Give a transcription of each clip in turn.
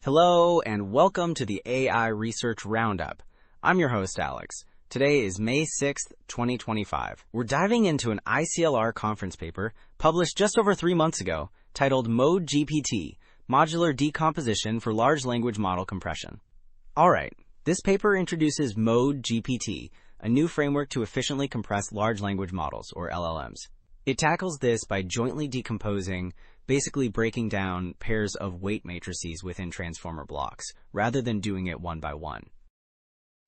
Hello and welcome to the AI Research Roundup. I'm your host, Alex. Today is May 6th, 2025. We're diving into an ICLR conference paper published just over 3 months ago titled MoDeGPT, Modular Decomposition for Large Language Model Compression. Alright, this paper introduces MoDeGPT, a new framework to efficiently compress large language models, or LLMs. It tackles this by jointly decomposing, basically breaking down pairs of weight matrices within transformer blocks, rather than doing it one by one.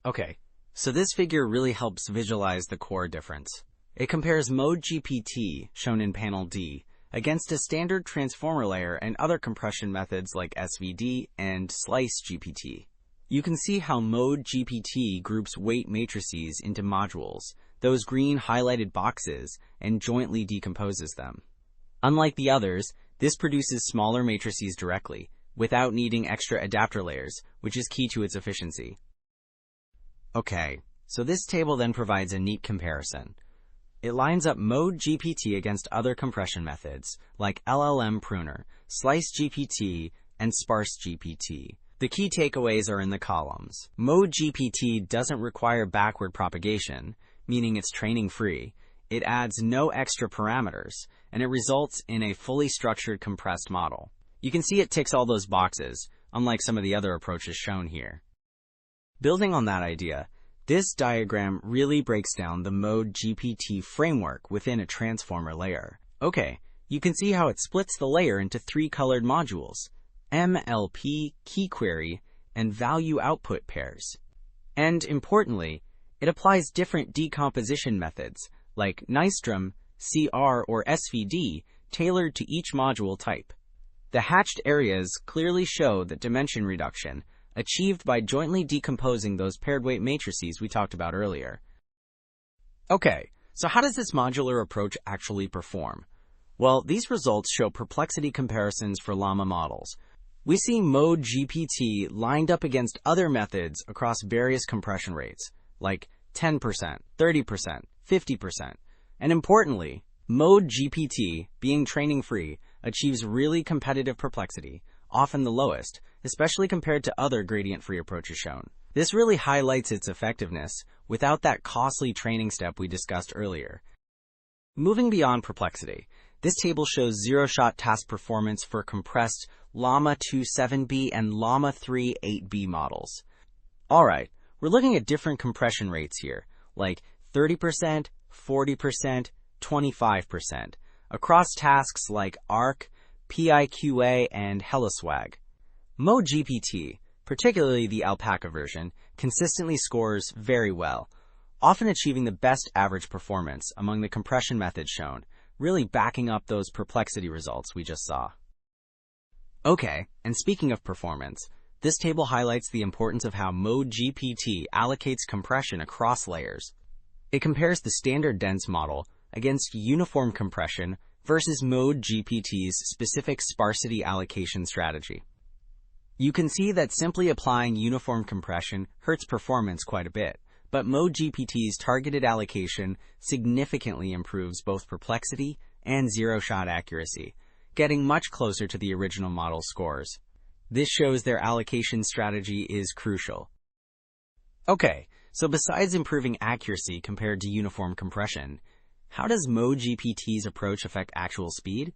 Okay, so this figure really helps visualize the core difference. It compares MoDeGPT, shown in panel D, against a standard transformer layer and other compression methods like SVD and SliceGPT. You can see how MoDeGPT groups weight matrices into modules, those green highlighted boxes, and jointly decomposes them. Unlike the others, this produces smaller matrices directly, without needing extra adapter layers, which is key to its efficiency. Okay, so this table then provides a neat comparison. It lines up MoDeGPT against other compression methods, like LLM pruner, SliceGPT, and SparseGPT. The key takeaways are in the columns. MoDeGPT doesn't require backward propagation, meaning it's training-free. It adds no extra parameters, and it results in a fully structured compressed model. You can see it ticks all those boxes, unlike some of the other approaches shown here. Building on that idea, this diagram really breaks down the MoDeGPT framework within a transformer layer. Okay, you can see how it splits the layer into 3 colored modules: MLP, key query, and value output pairs. And importantly, it applies different decomposition methods, like Nystrom, CR, or SVD, tailored to each module type. The hatched areas clearly show the dimension reduction achieved by jointly decomposing those paired weight matrices we talked about earlier. Okay, so how does this modular approach actually perform? Well, these results show perplexity comparisons for llama models. We see MoDeGPT lined up against other methods across various compression rates, like 10%, 30%, 50%. And importantly, MoDeGPT, being training-free, achieves really competitive perplexity, often the lowest, especially compared to other gradient-free approaches shown. This really highlights its effectiveness without that costly training step we discussed earlier. Moving beyond perplexity, this table shows zero-shot task performance for compressed Llama 2.7b and Llama 3.8b models. Alright, we're looking at different compression rates here, like 30%, 40%, 25%, across tasks like ARC, PIQA, and HeliSwag. MoDeGPT, particularly the alpaca version, consistently scores very well, often achieving the best average performance among the compression methods shown, really backing up those perplexity results we just saw. Okay, and speaking of performance, this table highlights the importance of how MoDeGPT allocates compression across layers. It compares the standard dense model against uniform compression versus MoDeGPT's specific sparsity allocation strategy. You can see that simply applying uniform compression hurts performance quite a bit, but MoDeGPT's targeted allocation significantly improves both perplexity and zero-shot accuracy, getting much closer to the original model scores. This shows their allocation strategy is crucial. Okay, so besides improving accuracy compared to uniform compression, how does MoDeGPT's approach affect actual speed?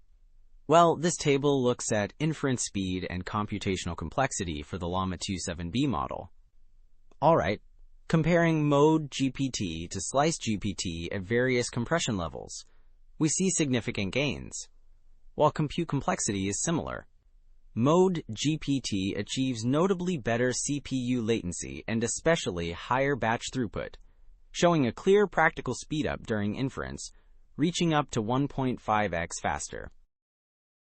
Well, this table looks at inference speed and computational complexity for the Llama 2.7b model. Alright, comparing MoDeGPT to SliceGPT at various compression levels, we see significant gains, while compute complexity is similar. MoDeGPT achieves notably better CPU latency and especially higher batch throughput, showing a clear practical speedup during inference, reaching up to 1.5x faster.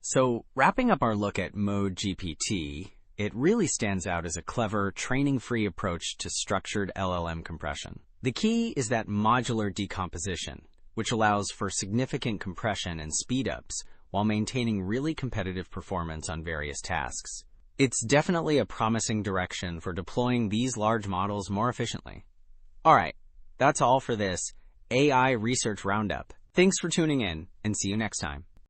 So, wrapping up our look at MoDeGPT, it really stands out as a clever, training-free approach to structured LLM compression. The key is that modular decomposition, which allows for significant compression and speedups while maintaining really competitive performance on various tasks. It's definitely a promising direction for deploying these large models more efficiently. Alright, that's all for this AI Research Roundup. Thanks for tuning in, and see you next time.